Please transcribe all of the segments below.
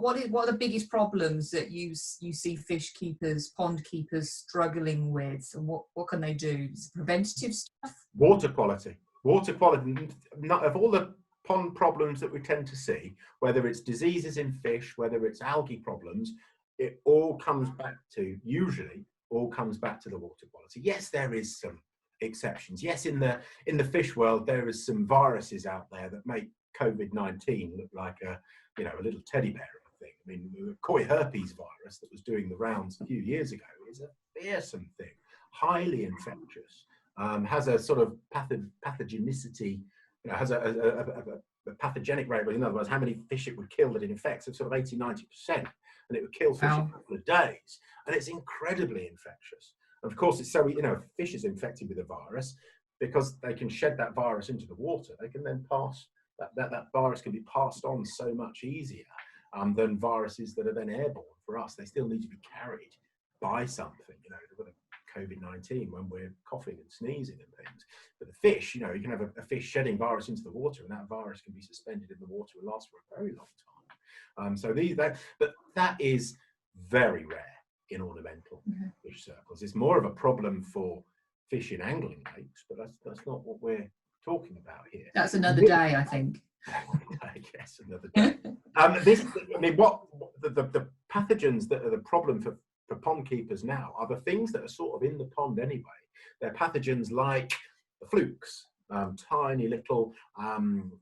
what are the biggest problems that you see fish keepers, pond keepers struggling with, and what can they do? Is it preventative stuff? Water quality. Water quality. Not of all the pond problems that we tend to see, whether it's diseases in fish, whether it's algae problems, it all comes back to, usually all comes back to the water quality. Yes, there is some exceptions. Yes, in the fish world, there is some viruses out there that make COVID-19 look like a little teddy bear of a thing. I mean, the koi herpes virus that was doing the rounds a few years ago is a fearsome thing, highly infectious, has a sort of pathogenicity, has a pathogenic rate, in other words, how many fish it would kill that it infects, of sort of 80-90%, and it would kill fish in a couple of days, and it's incredibly infectious. And of course, it's so, if fish is infected with a virus, because they can shed that virus into the water, they can then pass, that virus can be passed on so much easier than viruses that are then airborne. For us, they still need to be carried by something, with a COVID-19 when we're coughing and sneezing and things. But the fish, you can have a fish shedding virus into the water, and that virus can be suspended in the water and last for a very long time. But that is very rare in ornamental fish circles. It's more of a problem for fish in angling lakes, but that's not what we're talking about here. That's another day, I think. Yes, another day. The pathogens that are the problem for pond keepers now are the things that are sort of in the pond anyway. They're pathogens like the flukes, tiny little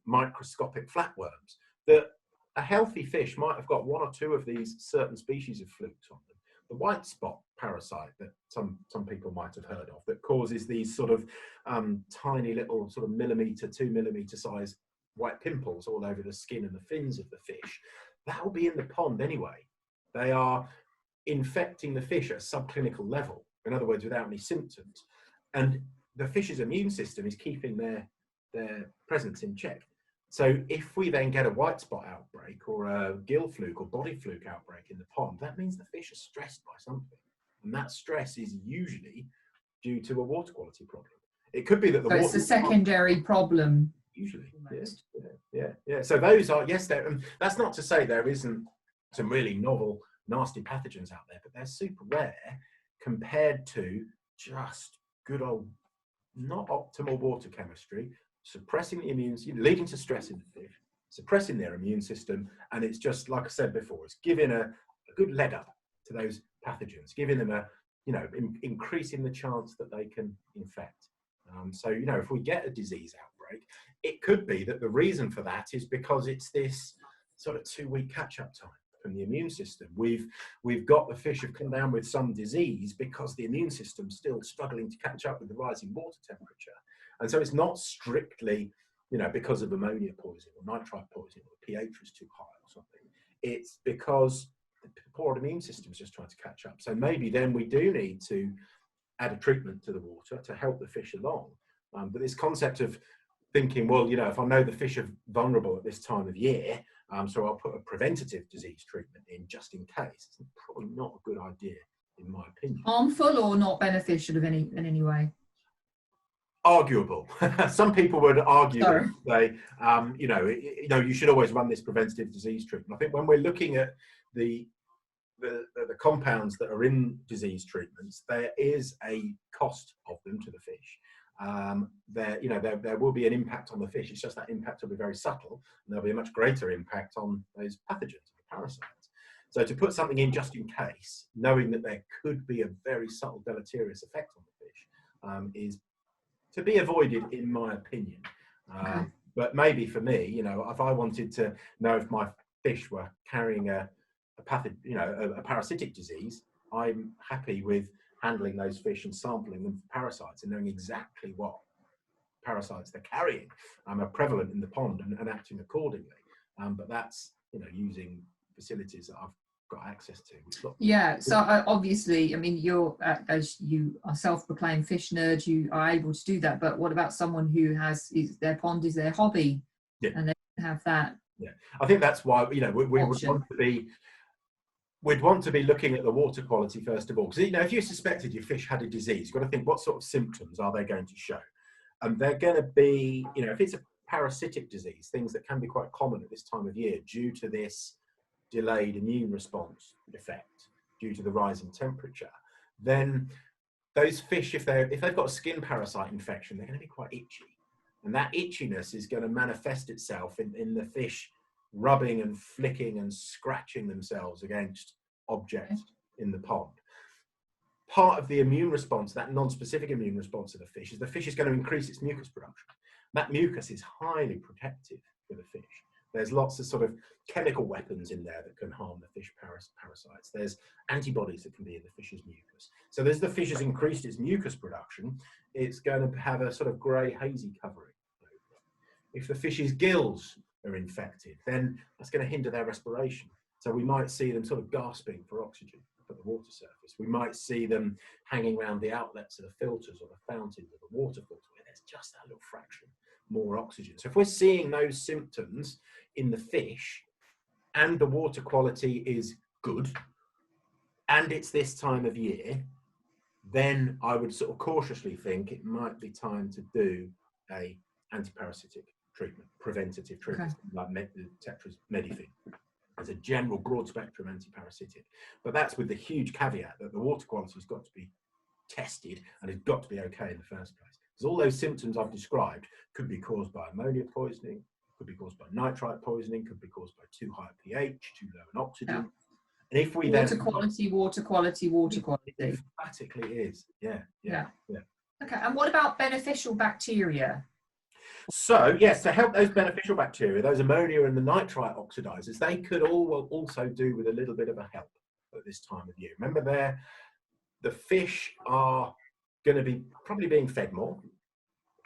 microscopic flatworms, that a healthy fish might have got one or two of these certain species of flukes on them. The white spot parasite that some people might have heard of, that causes these sort of tiny little sort of 2 millimeter size white pimples all over the skin and the fins of the fish, that will be in the pond anyway. They are infecting the fish at a subclinical level, in other words, without any symptoms. And the fish's immune system is keeping their presence in check. So if we then get a white spot outbreak or a gill fluke or body fluke outbreak in the pond, that means the fish are stressed by something. And that stress is usually due to a water quality problem. It could be that so it's a secondary problem. Usually, yeah. So those are, yes, and that's not to say there isn't some really novel, nasty pathogens out there, but they're super rare compared to just good old, not optimal water chemistry, suppressing the immune system, leading to stress in the fish, suppressing their immune system, and it's just, like I said before, it's giving a good leg up to those pathogens, giving them increasing the chance that they can infect. So, if we get a disease outbreak, it could be that the reason for that is because it's this sort of 2-week catch-up time from the immune system. We've got the fish have come down with some disease because the immune system's still struggling to catch up with the rising water temperature. And so it's not strictly, because of ammonia poisoning or nitrite poisoning or the pH was too high or something. It's because the poor immune system is just trying to catch up. So maybe then we do need to add a treatment to the water to help the fish along. But this concept of thinking, well, if I know the fish are vulnerable at this time of year, so I'll put a preventative disease treatment in just in case, it's probably not a good idea, in my opinion. Harmful or not beneficial in any way? Arguable. Some people would argue that they, you should always run this preventative disease treatment. I think when we're looking at the compounds that are in disease treatments, there is a cost of them to the fish. There will be an impact on the fish. It's just that impact will be very subtle, and there'll be a much greater impact on those pathogens, the parasites. So to put something in just in case, knowing that there could be a very subtle deleterious effect on the fish, is to be avoided, in my opinion. But maybe for me, if I wanted to know if my fish were carrying a parasitic disease, I'm happy with handling those fish and sampling them for parasites and knowing exactly what parasites they're carrying are prevalent in the pond and acting accordingly. But that's using facilities that I've got access to. Yeah, so obviously, I mean, you're as you are self-proclaimed fish nerd, you are able to do that. But what about someone who their pond is their hobby, and they have that? Yeah, I think that's why we would want to be looking at the water quality first of all, because if you suspected your fish had a disease, you've got to think what sort of symptoms are they going to show, and they're going to be, if it's a parasitic disease, things that can be quite common at this time of year due to this delayed immune response effect due to the rising temperature, then those fish, if they've got a skin parasite infection, they're going to be quite itchy. And that itchiness is going to manifest itself in the fish rubbing and flicking and scratching themselves against objects in the pond. Part of the immune response, that non-specific immune response of the fish, is the fish is going to increase its mucus production. That mucus is highly protective for the fish. There's lots of sort of chemical weapons in there that can harm the fish parasites. There's antibodies that can be in the fish's mucus. So as the fish has increased its mucus production, it's going to have a sort of grey, hazy covering. If the fish's gills are infected, then that's going to hinder their respiration. So we might see them sort of gasping for oxygen at the water surface. We might see them hanging around the outlets of the filters or the fountains of the water filter where there's just that little fraction more oxygen. So if we're seeing those symptoms in the fish and the water quality is good and it's this time of year, then I would sort of cautiously think it might be time to do a antiparasitic treatment, preventative treatment, like Tetra's Medifin, as a general broad spectrum antiparasitic. But that's with the huge caveat that the water quality has got to be tested and it's got to be okay in the first place. Because all those symptoms I've described could be caused by ammonia poisoning, could be caused by nitrite poisoning, could be caused by too high a pH, too low an oxygen. And if we water quality. It emphatically is. Yeah. Okay, and what about beneficial bacteria? So yes, to help those beneficial bacteria, those ammonia and the nitrite oxidizers, they could also do with a little bit of a help at this time of year. Remember, the fish are going to be probably being fed more.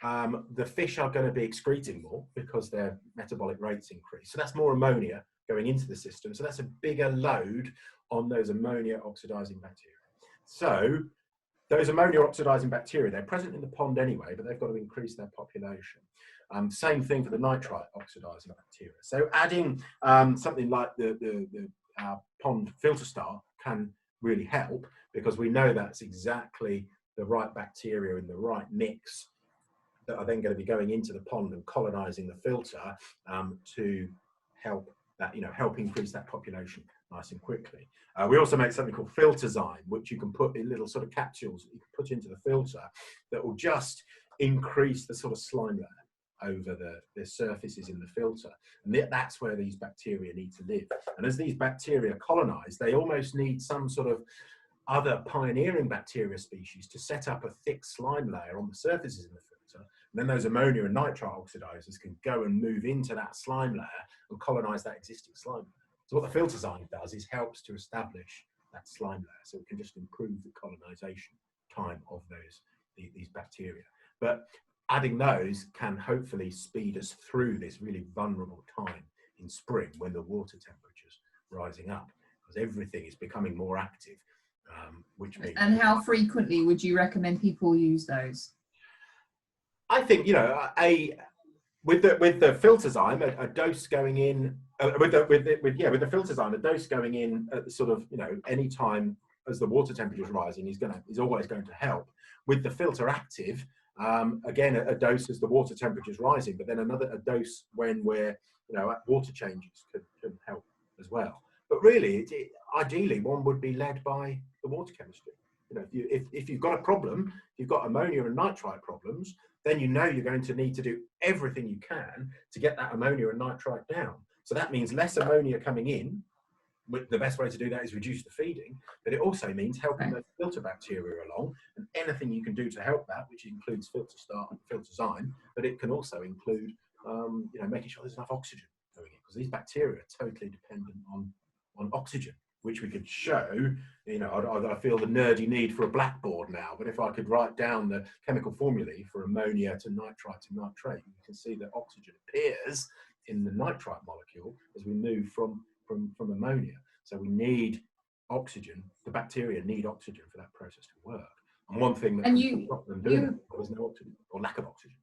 The fish are going to be excreting more because their metabolic rates increase. So that's more ammonia going into the system. So that's a bigger load on those ammonia oxidizing bacteria. So those ammonia oxidizing bacteria, they're present in the pond anyway, but they've got to increase their population. Same thing for the nitrite oxidizing bacteria. So adding something like the pond filter star can really help, because we know that's exactly the right bacteria in the right mix that are then going to be going into the pond and colonizing the filter to help that, help increase that population nice and quickly. We also make something called Filterzyme, which you can put in little sort of capsules that you can put into the filter that will just increase the sort of slime layer over the surfaces in the filter. And that's where these bacteria need to live. And as these bacteria colonize, they almost need some sort of other pioneering bacteria species to set up a thick slime layer on the surfaces in the filter. And then those ammonia and nitrite oxidizers can go and move into that slime layer and colonize that existing slime layer. So what the Filterzyme does is helps to establish that slime layer, so it can just improve the colonization time of these bacteria. But adding those can hopefully speed us through this really vulnerable time in spring when the water temperature's rising up, because everything is becoming more active. Which means, and how frequently would you recommend people use those? I think with the Filterzyme, a dose going in with the Filterzyme, a dose going in at sort of any time as the water temperature is rising is always going to help. With the filter active, again a dose as the water temperature is rising, but then a dose when we're at water changes can help as well. But really, ideally, one would be led by the water chemistry. If you've got a problem, you've got ammonia and nitrite problems, then you're going to need to do everything you can to get that ammonia and nitrite down. So that means less ammonia coming in. The best way to do that is reduce the feeding, but it also means helping those filter bacteria along, and anything you can do to help that, which includes filter start and Filterzyme, but it can also include making sure there's enough oxygen going in, because these bacteria are totally dependent on oxygen, which we could show. I feel the nerdy need for a blackboard now, but if I could write down the chemical formulae for ammonia to nitrite to nitrate, you can see that oxygen appears in the nitrite molecule as we move from ammonia. So we need oxygen. The bacteria need oxygen for that process to work. And one thing that can stop them doing it is no oxygen or lack of oxygen.